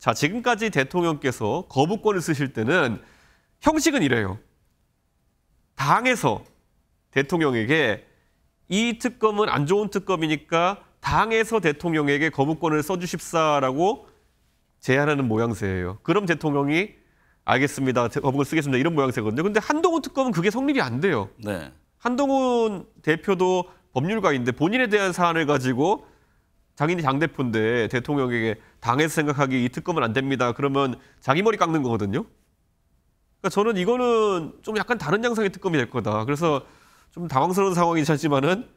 자, 지금까지 대통령께서 거부권을 쓰실 때는 형식은 이래요. 당에서 대통령에게 이 특검은 안 좋은 특검이니까 당에서 대통령에게 거부권을 써주십사라고 제안하는 모양새예요. 그럼 대통령이 알겠습니다. 거부권 쓰겠습니다. 이런 모양새거든요. 근데 한동훈 특검은 그게 성립이 안 돼요. 네. 한동훈 대표도 법률가인데 본인에 대한 사안을 가지고 자기는 당대표인데 대통령에게 당에서 생각하기 이 특검은 안 됩니다. 그러면 자기 머리 깎는 거거든요. 그러니까 저는 이거는 좀 약간 다른 양상의 특검이 될 거다. 그래서 좀 당황스러운 상황이긴 하지만은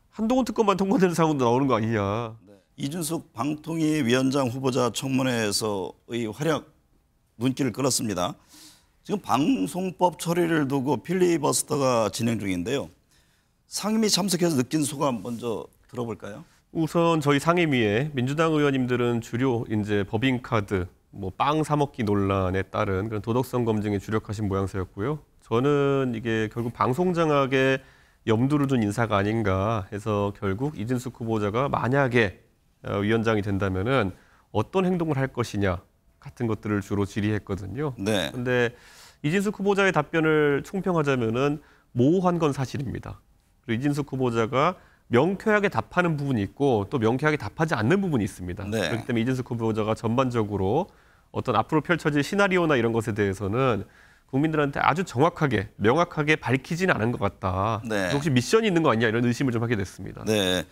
한동훈 특검만 통과되는 상황도 나오는 거 아니냐. 네. 이준석 방통위 위원장 후보자 청문회에서의 활약 눈길을 끌었습니다. 지금 방송법 처리를 두고 필리버스터가 진행 중인데요. 상임위 참석해서 느낀 소감 먼저 들어볼까요? 우선 저희 상임위에 민주당 의원님들은 주로 이제 법인카드, 뭐 빵 사 먹기 논란에 따른 그런 도덕성 검증에 주력하신 모양새였고요. 저는 이게 결국 방송장악에 염두를 둔 인사가 아닌가 해서 결국 이준석 후보자가 만약에 위원장이 된다면은 어떤 행동을 할 것이냐 같은 것들을 주로 질의했거든요. 네. 그런데 이준석 후보자의 답변을 총평하자면은 모호한 건 사실입니다. 그리고 이준석 후보자가 명쾌하게 답하는 부분이 있고 또 명쾌하게 답하지 않는 부분이 있습니다. 네. 그렇기 때문에 이준석 후보자가 전반적으로 어떤 앞으로 펼쳐질 시나리오나 이런 것에 대해서는 국민들한테 아주 정확하게 명확하게 밝히지는 않은 것 같다. 네. 혹시 미션이 있는 거 아니냐 이런 의심을 좀 하게 됐습니다. 네.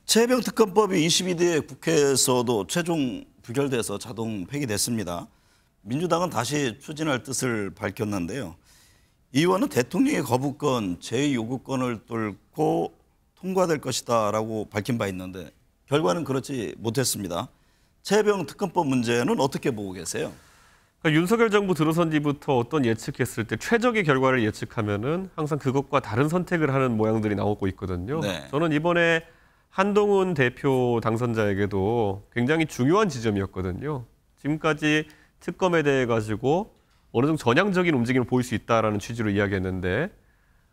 최병 특검법이 22대 국회에서도 최종 부결돼서 자동 폐기됐습니다. 민주당은 다시 추진할 뜻을 밝혔는데요. 이 의원은 대통령의 거부권, 제2요구권을 뚫고 통과될 것이다라고 밝힌 바 있는데 결과는 그렇지 못했습니다. 최병 특검법 문제는 어떻게 보고 계세요? 그러니까 윤석열 정부 들어선 뒤부터 어떤 예측했을 때 최적의 결과를 예측하면은 항상 그것과 다른 선택을 하는 모양들이 나오고 있거든요. 네. 저는 이번에 한동훈 대표 당선자에게도 굉장히 중요한 지점이었거든요. 지금까지 특검에 대해 가지고 어느 정도 전향적인 움직임을 보일 수 있다라는 취지로 이야기했는데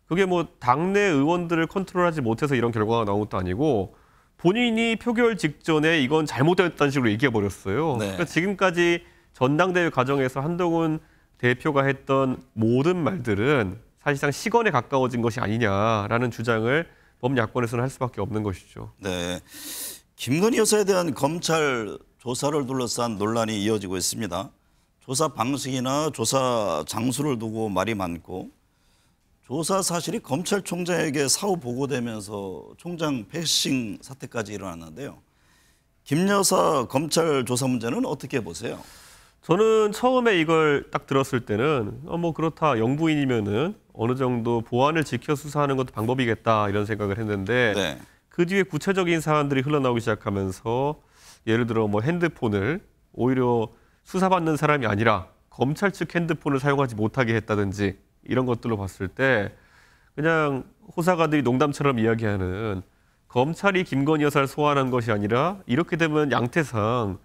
그게 뭐 당내 의원들을 컨트롤하지 못해서 이런 결과가 나온 것도 아니고 본인이 표결 직전에 이건 잘못됐다는 식으로 얘기해 버렸어요. 네. 그러니까 지금까지 전당대회 과정에서 한동훈 대표가 했던 모든 말들은 사실상 시건에 가까워진 것이 아니냐라는 주장을 범야권에서는 할 수밖에 없는 것이죠. 네. 김건희 여사에 대한 검찰 조사를 둘러싼 논란이 이어지고 있습니다. 조사 방식이나 조사 장소를 두고 말이 많고 조사 사실이 검찰총장에게 사후 보고되면서 총장 패싱 사태까지 일어났는데요. 김 여사 검찰 조사 문제는 어떻게 보세요? 저는 처음에 이걸 딱 들었을 때는 뭐 그렇다 영부인이면은 어느 정도 보안을 지켜 수사하는 것도 방법이겠다 이런 생각을 했는데 네. 그 뒤에 구체적인 사안들이 흘러나오기 시작하면서 예를 들어 뭐 핸드폰을 오히려 수사받는 사람이 아니라 검찰 측 핸드폰을 사용하지 못하게 했다든지 이런 것들로 봤을 때 그냥 호사가들이 농담처럼 이야기하는 검찰이 김건희 여사를 소환한 것이 아니라 이렇게 되면 양태상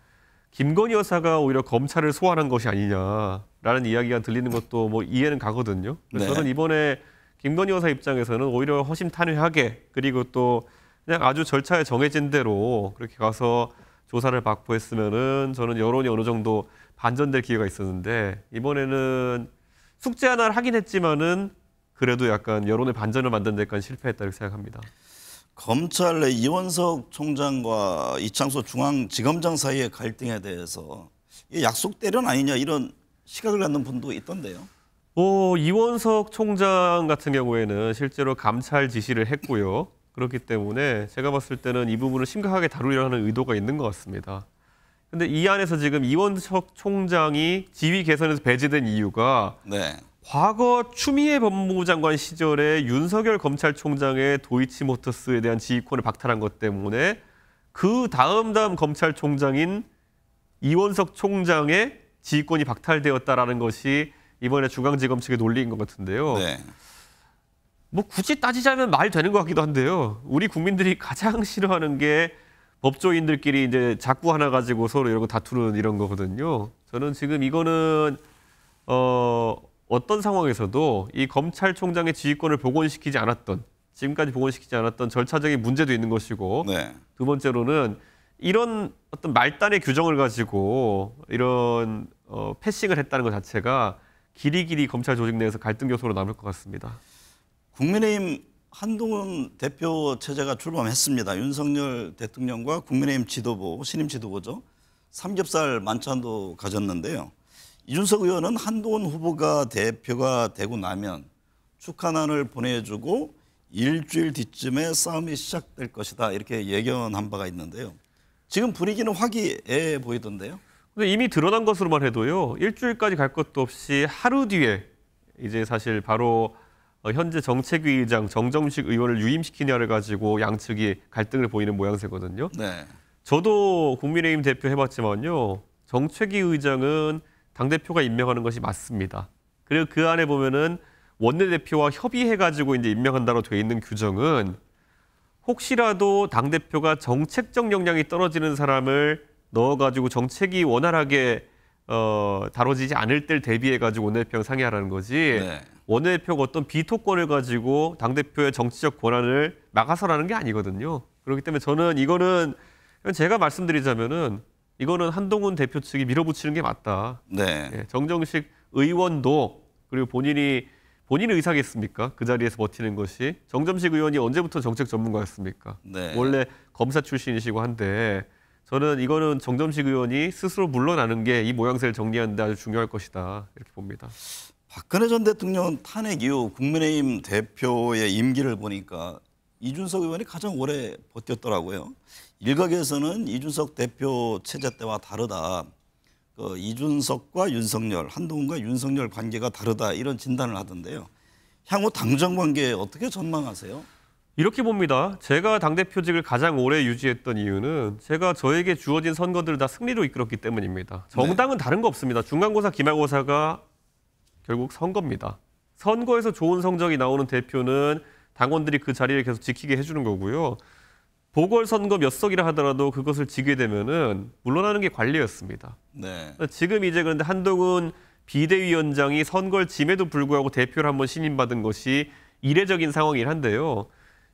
김건희 여사가 오히려 검찰을 소환한 것이 아니냐라는 이야기가 들리는 것도 뭐 이해는 가거든요. 그래서 네. 저는 이번에 김건희 여사 입장에서는 오히려 허심탄회하게 그리고 또 그냥 아주 절차에 정해진 대로 그렇게 가서 조사를 받고 했으면은 저는 여론이 어느 정도 반전될 기회가 있었는데 이번에는 숙제 하나를 하긴 했지만은 그래도 약간 여론의 반전을 만드는 데까지 실패했다고 생각합니다. 검찰 내 이원석 총장과 이창소 중앙지검장 사이의 갈등에 대해서 이게 약속 대련 아니냐 이런 시각을 갖는 분도 있던데요. 이원석 총장 같은 경우에는 실제로 감찰 지시를 했고요. 그렇기 때문에 제가 봤을 때는 이 부분을 심각하게 다루려는 의도가 있는 것 같습니다. 근데 이 안에서 지금 이원석 총장이 지휘 개선에서 배제된 이유가 네. 과거 추미애 법무부 장관 시절에 윤석열 검찰총장의 도이치모터스에 대한 지휘권을 박탈한 것 때문에 그 다음 검찰총장인 이원석 총장의 지휘권이 박탈되었다라는 것이 이번에 중앙지검 측의 논리인 것 같은데요. 네. 뭐 굳이 따지자면 말 되는 것 같기도 한데요. 우리 국민들이 가장 싫어하는 게 법조인들끼리 이제 자꾸 하나 가지고 서로 이런 거 다투는 이런 거거든요. 저는 지금 이거는 어떤 상황에서도 이 검찰총장의 지휘권을 복원시키지 않았던 지금까지 복원시키지 않았던 절차적인 문제도 있는 것이고 네. 두 번째로는 이런 어떤 말단의 규정을 가지고 이런 패싱을 했다는 것 자체가 길이길이 검찰 조직 내에서 갈등 요소로 남을 것 같습니다. 국민의힘 한동훈 대표 체제가 출범했습니다. 윤석열 대통령과 국민의힘 지도부, 신임 지도부죠. 삼겹살 만찬도 가졌는데요. 이준석 의원은 한동훈 후보가 대표가 되고 나면 축하난을 보내주고 일주일 뒤쯤에 싸움이 시작될 것이다. 이렇게 예견한 바가 있는데요. 지금 분위기는 화기애애 보이던데요. 근데 이미 드러난 것으로만 해도요. 일주일까지 갈 것도 없이 하루 뒤에 이제 사실 바로 현재 정책위 의장 정점식 의원을 유임시키냐를 가지고 양측이 갈등을 보이는 모양새거든요. 네. 저도 국민의힘 대표 해봤지만요. 정책위 의장은 당대표가 임명하는 것이 맞습니다. 그리고 그 안에 보면은 원내대표와 협의해가지고 이제 임명한다로 돼 있는 규정은 혹시라도 당대표가 정책적 역량이 떨어지는 사람을 넣어가지고 정책이 원활하게 다뤄지지 않을 때를 대비해가지고 원내대표랑 상의하라는 거지. 네. 원내대표가 어떤 비토권을 가지고 당대표의 정치적 권한을 막아서라는 게 아니거든요. 그렇기 때문에 저는 이거는 제가 말씀드리자면은 이거는 한동훈 대표 측이 밀어붙이는 게 맞다. 네. 예, 정정식 의원도 그리고 본인의 의사겠습니까? 그 자리에서 버티는 것이. 정점식 의원이 언제부터 정책 전문가였습니까? 네. 원래 검사 출신이시고 한데 저는 이거는 정점식 의원이 스스로 물러나는 게 이 모양새를 정리하는 데 아주 중요할 것이다. 이렇게 봅니다. 박근혜 전 대통령 탄핵 이후 국민의힘 대표의 임기를 보니까 이준석 의원이 가장 오래 버텼더라고요. 일각에서는 이준석 대표 체제 때와 다르다. 이준석과 윤석열, 한동훈과 윤석열 관계가 다르다 이런 진단을 하던데요. 향후 당정 관계 어떻게 전망하세요? 이렇게 봅니다. 제가 당대표직을 가장 오래 유지했던 이유는 제가 저에게 주어진 선거들을 다 승리로 이끌었기 때문입니다. 정당은 다른 거 없습니다. 중간고사, 기말고사가 결국 선거입니다. 선거에서 좋은 성적이 나오는 대표는 당원들이 그 자리를 계속 지키게 해주는 거고요. 보궐선거 몇 석이라 하더라도 그것을 지게 되면은 물러나는 게 관리였습니다. 네. 지금 이제 그런데 한동훈 비대위원장이 선거를 짐에도 불구하고 대표를 한번 신임받은 것이 이례적인 상황이긴 한데요.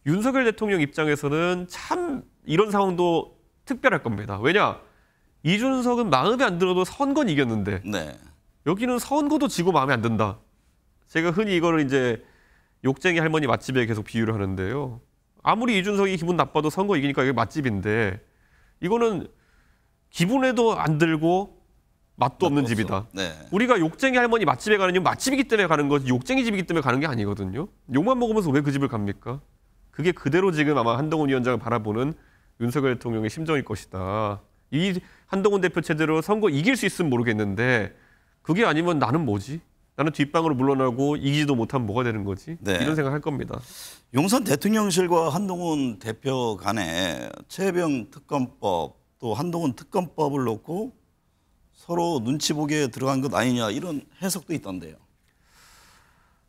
윤석열 대통령 입장에서는 참 이런 상황도 특별할 겁니다. 왜냐? 이준석은 마음에 안 들어도 선거는 이겼는데 네. 여기는 선거도 지고 마음에 안 든다. 제가 흔히 이거를 이제 욕쟁이 할머니 맛집에 계속 비유를 하는데요. 아무리 이준석이 기분 나빠도 선거 이기니까 이게 맛집인데 이거는 기분에도 안 들고 맛도 없는 집이다. 네. 우리가 욕쟁이 할머니 맛집에 가는 이유는 맛집이기 때문에 가는 거지 욕쟁이 집이기 때문에 가는 게 아니거든요. 욕만 먹으면서 왜 그 집을 갑니까? 그게 그대로 지금 아마 한동훈 위원장을 바라보는 윤석열 대통령의 심정일 것이다. 이 한동훈 대표 체제로 선거 이길 수 있으면 모르겠는데 그게 아니면 나는 뭐지? 나는 뒷방으로 물러나고 이기지도 못하면 뭐가 되는 거지? 네. 이런 생각할 겁니다. 용산 대통령실과 한동훈 대표 간에 최혜병 특검법 또 한동훈 특검법을 놓고 서로 눈치 보기에 들어간 것 아니냐 이런 해석도 있던데요.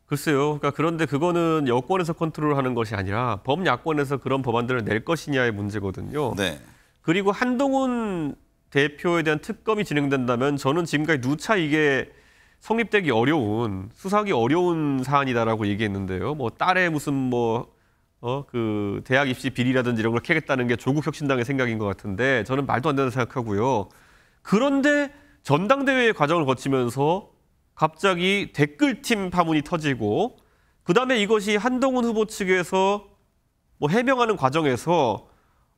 글쎄요. 그러니까 그런데 그거는 여권에서 컨트롤하는 것이 아니라 범야권에서 그런 법안들을 낼 것이냐의 문제거든요. 네. 그리고 한동훈 대표에 대한 특검이 진행된다면 저는 지금까지 누차 이게 성립되기 어려운 수사하기 어려운 사안이다라고 얘기했는데요. 뭐 딸의 무슨 그 대학 입시 비리라든지 이런 걸 캐겠다는 게 조국 혁신당의 생각인 것 같은데 저는 말도 안 된다고 생각하고요. 그런데 전당대회의 과정을 거치면서 갑자기 댓글팀 파문이 터지고 그다음에 이것이 한동훈 후보 측에서 뭐 해명하는 과정에서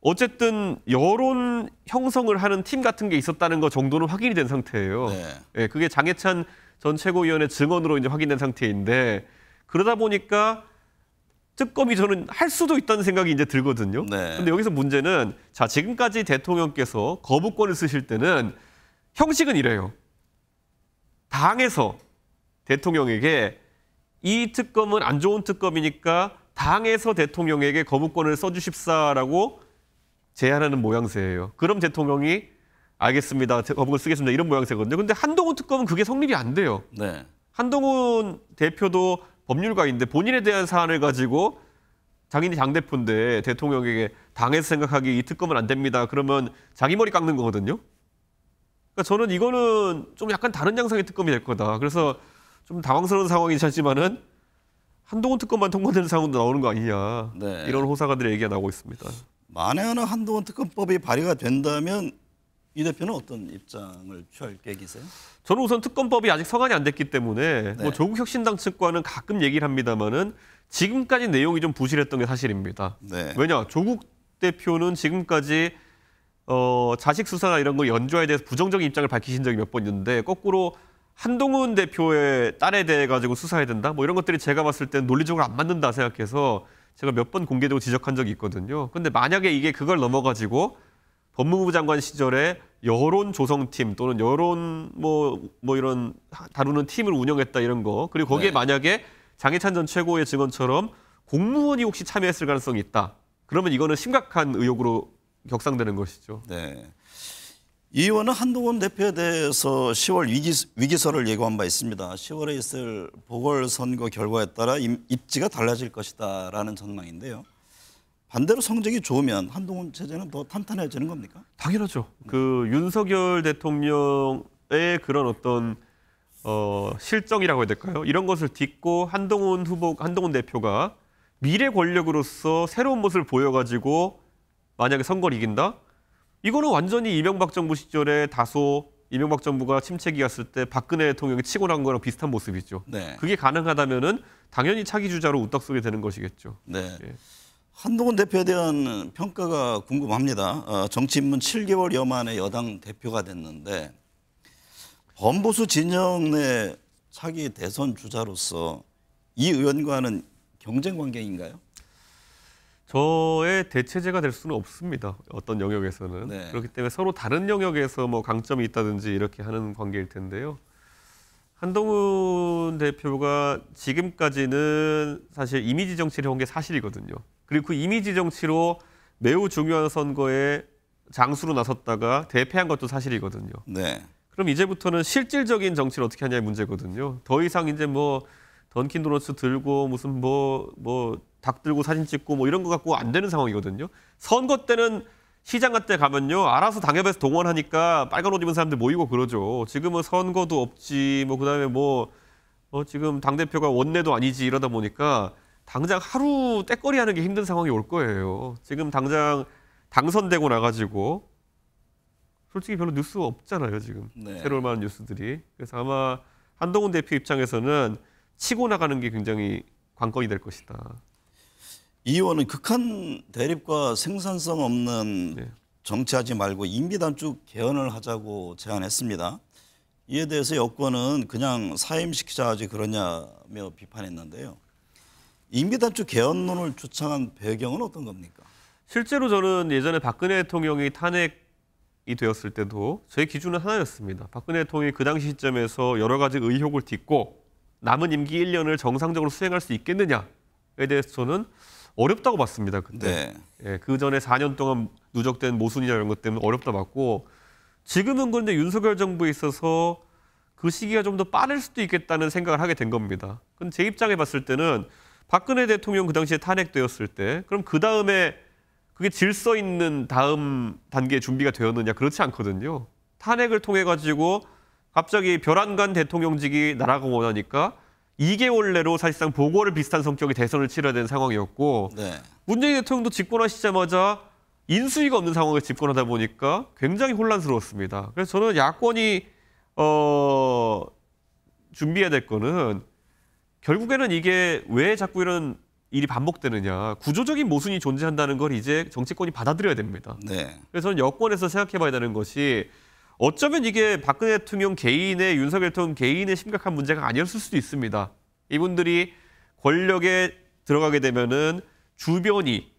어쨌든 여론 형성을 하는 팀 같은 게 있었다는 것 정도는 확인이 된 상태예요. 네. 예, 그게 장해찬 전 최고위원의 증언으로 이제 확인된 상태인데 그러다 보니까 특검이 저는 할 수도 있다는 생각이 이제 들거든요. 네. 근데 여기서 문제는 자, 지금까지 대통령께서 거부권을 쓰실 때는 형식은 이래요. 당에서 대통령에게 이 특검은 안 좋은 특검이니까 당에서 대통령에게 거부권을 써주십사라고 제안하는 모양새예요. 그럼 대통령이 알겠습니다. 거부권 쓰겠습니다. 이런 모양새거든요. 근데 한동훈 특검은 그게 성립이 안 돼요. 네. 한동훈 대표도 법률가인데 본인에 대한 사안을 가지고 자기는 당대표인데 대통령에게 당에서 생각하기 이 특검은 안 됩니다. 그러면 자기 머리 깎는 거거든요. 그러니까 저는 이거는 좀 약간 다른 양상의 특검이 될 거다. 그래서 좀 당황스러운 상황이긴 하지만은 한동훈 특검만 통과되는 상황도 나오는 거 아니냐. 네. 이런 호사가들의 얘기가 나오고 있습니다. 만에 하나 한동훈 특검법이 발의가 된다면 이 대표는 어떤 입장을 취할 계획이세요? 저는 우선 특검법이 아직 서관이 안 됐기 때문에 네. 뭐 조국 혁신당 측과는 가끔 얘기를 합니다만은 지금까지 내용이 좀 부실했던 게 사실입니다. 네. 왜냐 조국 대표는 지금까지 자식 수사나 이런 거 연주화에 대해서 부정적인 입장을 밝히신 적이 몇 번 있는데 거꾸로 한동훈 대표의 딸에 대해 가지고 수사해야 된다. 뭐 이런 것들이 제가 봤을 때는 논리적으로 안 맞는다 생각해서 제가 몇 번 공개적으로 지적한 적이 있거든요. 근데 만약에 이게 그걸 넘어가지고 법무부 장관 시절에 여론 조성팀 또는 여론 뭐 이런 다루는 팀을 운영했다 이런 거 그리고 거기에 네. 만약에 장해찬 전 최고의 증언처럼 공무원이 혹시 참여했을 가능성이 있다. 그러면 이거는 심각한 의혹으로 격상되는 것이죠. 네. 이 의원은 한동훈 대표에 대해서 10월 위기설을 예고한 바 있습니다. 10월에 있을 보궐선거 결과에 따라 입지가 달라질 것이다라는 전망인데요. 반대로 성적이 좋으면 한동훈 체제는 더 탄탄해지는 겁니까? 당연하죠. 그 윤석열 대통령의 그런 어떤 실정이라고 해야 될까요? 이런 것을 딛고 한동훈 대표가 미래 권력으로서 새로운 모습을 보여가지고 만약에 선거를 이긴다? 이거는 완전히 이명박 정부 시절에 다소 이명박 정부가 침체기 갔을 때 박근혜 대통령이 치고 난 거랑 비슷한 모습이죠. 네. 그게 가능하다면은 당연히 차기 주자로 우딱 서게 되는 것이겠죠. 네. 예. 한동훈 대표에 대한 평가가 궁금합니다. 정치 입문 7개월여 만에 여당 대표가 됐는데 범보수 진영 내 차기 대선 주자로서 이 의원과는 경쟁 관계인가요? 저의 대체제가 될 수는 없습니다. 어떤 영역에서는. 네. 그렇기 때문에 서로 다른 영역에서 뭐 강점이 있다든지 이렇게 하는 관계일 텐데요. 한동훈 대표가 지금까지는 사실 이미지 정치를 한 게 사실이거든요. 그리고 그 이미지 정치로 매우 중요한 선거에 장수로 나섰다가 대패한 것도 사실이거든요. 네. 그럼 이제부터는 실질적인 정치를 어떻게 하냐의 문제거든요. 더 이상 이제 뭐 던킨 도너츠 들고 무슨 닭 들고 사진 찍고 뭐 이런 거 갖고 안 되는 상황이거든요. 선거 때는 시장 같은 데 가면요. 알아서 당협에서 동원하니까 빨간 옷 입은 사람들 모이고 그러죠. 지금은 선거도 없지. 그다음에 지금 당대표가 원내도 아니지 이러다 보니까 당장 하루 떼거리 하는 게 힘든 상황이 올 거예요. 지금 당장 당선되고 나가지고 솔직히 별로 뉴스가 없잖아요. 지금. 네. 새로울 만한 뉴스들이. 그래서 아마 한동훈 대표 입장에서는 치고 나가는 게 굉장히 관건이 될 것이다. 이 의원은 극한 대립과 생산성 없는 네. 정치하지 말고 임기단축 개헌을 하자고 제안했습니다. 이에 대해서 여권은 그냥 사임시키자 하지 그러냐며 비판했는데요. 임기단축 개헌론을 주창한 배경은 어떤 겁니까? 실제로 저는 예전에 박근혜 대통령이 탄핵이 되었을 때도 제 기준은 하나였습니다. 박근혜 대통령이 그 당시 시점에서 여러 가지 의혹을 딛고 남은 임기 1년을 정상적으로 수행할 수 있겠느냐에 대해서 저는 어렵다고 봤습니다. 그때. 네. 예, 그 전에 4년 동안 누적된 모순이나 이런 것 때문에 어렵다 봤고 지금은 그런데 윤석열 정부에 있어서 그 시기가 좀 더 빠를 수도 있겠다는 생각을 하게 된 겁니다. 근데 제 입장에 봤을 때는 박근혜 대통령 그 당시에 탄핵되었을 때 그럼 그 다음에 그게 질서 있는 다음 단계의 준비가 되었느냐 그렇지 않거든요. 탄핵을 통해 가지고 갑자기 별안간 대통령직이 날아가고 원하니까 2개월 내로 사실상 보궐을 비슷한 성격의 대선을 치러야 되는 상황이었고 네. 문재인 대통령도 집권하시자마자 인수위가 없는 상황을 집권하다 보니까 굉장히 혼란스러웠습니다. 그래서 저는 야권이 준비해야 될 거는 결국에는 이게 왜 자꾸 이런 일이 반복되느냐. 구조적인 모순이 존재한다는 걸 이제 정치권이 받아들여야 됩니다. 네. 그래서 저는 여권에서 생각해 봐야 되는 것이 어쩌면 이게 박근혜 대통령 개인의 윤석열 대통령 개인의 심각한 문제가 아니었을 수도 있습니다. 이분들이 권력에 들어가게 되면은 주변이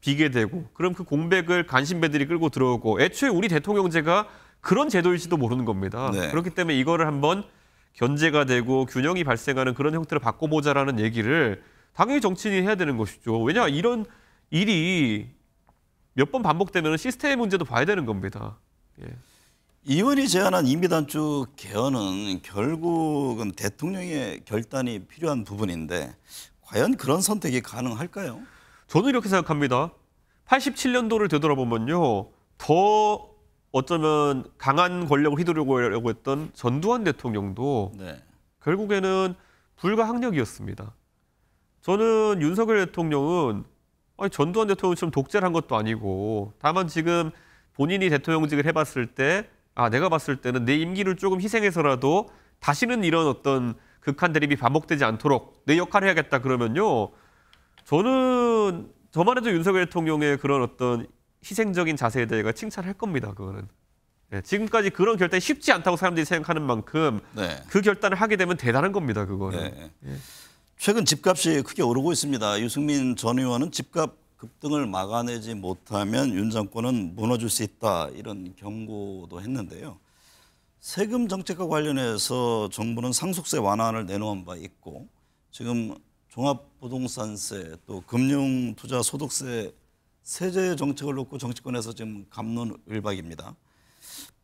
비게 되고 그럼 그 공백을 간신배들이 끌고 들어오고 애초에 우리 대통령제가 그런 제도일지도 모르는 겁니다. 네. 그렇기 때문에 이거를 한번 견제가 되고 균형이 발생하는 그런 형태로 바꿔보자라는 얘기를 당연히 정치인이 해야 되는 것이죠. 왜냐 이런 일이 몇 번 반복되면 시스템의 문제도 봐야 되는 겁니다. 예. 이 의원이 제안한 임기단축 개헌은 결국은 대통령의 결단이 필요한 부분인데 과연 그런 선택이 가능할까요? 저는 이렇게 생각합니다. 87년도를 되돌아보면요. 더 어쩌면 강한 권력을 휘두르려고 했던 전두환 대통령도 네. 결국에는 불가항력이었습니다. 저는 윤석열 대통령은 아니, 전두환 대통령처럼 독재를 한 것도 아니고 다만 지금 본인이 대통령직을 해봤을 때 내가 봤을 때는 내 임기를 조금 희생해서라도 다시는 이런 어떤 극한 대립이 반복되지 않도록 내 역할을 해야겠다 그러면요. 저만 해도 윤석열 대통령의 그런 어떤 희생적인 자세에 대해 칭찬할 겁니다. 그거는. 네, 지금까지 그런 결단이 쉽지 않다고 사람들이 생각하는 만큼 네. 그 결단을 하게 되면 대단한 겁니다. 그거는. 네. 최근 집값이 크게 오르고 있습니다. 유승민 전 의원은 집값 급등을 막아내지 못하면 윤 정권은 무너질 수 있다 이런 경고도 했는데요. 세금 정책과 관련해서 정부는 상속세 완화안을 내놓은 바 있고 지금 종합부동산세 또 금융투자소득세 세제 정책을 놓고 정치권에서 지금 갑론을박입니다.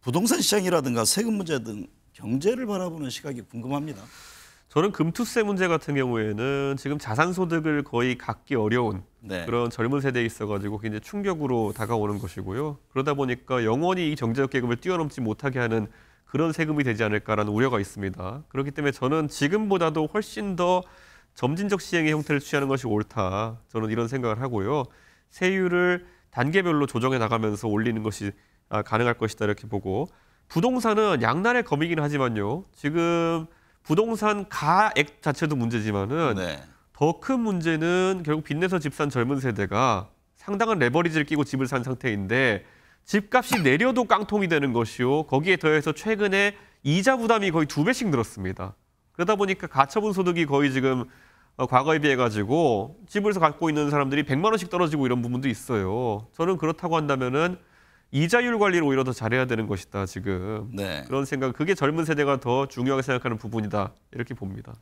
부동산 시장이라든가 세금 문제 등 경제를 바라보는 시각이 궁금합니다. 저는 금투세 문제 같은 경우에는 지금 자산소득을 거의 갖기 어려운 네. 그런 젊은 세대에 있어가지고 굉장히 충격으로 다가오는 것이고요. 그러다 보니까 영원히 이 경제적 계급을 뛰어넘지 못하게 하는 그런 세금이 되지 않을까라는 우려가 있습니다. 그렇기 때문에 저는 지금보다도 훨씬 더 점진적 시행의 형태를 취하는 것이 옳다. 저는 이런 생각을 하고요. 세율을 단계별로 조정해 나가면서 올리는 것이 가능할 것이다 이렇게 보고 부동산은 양날의 검이긴 하지만요. 지금 부동산 가액 자체도 문제지만은 네. 더 큰 문제는 결국 빚내서 집 산 젊은 세대가 상당한 레버리지를 끼고 집을 산 상태인데 집값이 내려도 깡통이 되는 것이요. 거기에 더해서 최근에 이자 부담이 거의 2배씩 늘었습니다. 그러다 보니까 가처분 소득이 거의 지금 과거에 비해 가지고 집을 갖고 있는 사람들이 100만 원씩 떨어지고 이런 부분도 있어요. 저는 그렇다고 한다면은 이자율 관리를 오히려 더 잘해야 되는 것이다 지금. 네. 그런 생각, 그게 젊은 세대가 더 중요하게 생각하는 부분이다 이렇게 봅니다.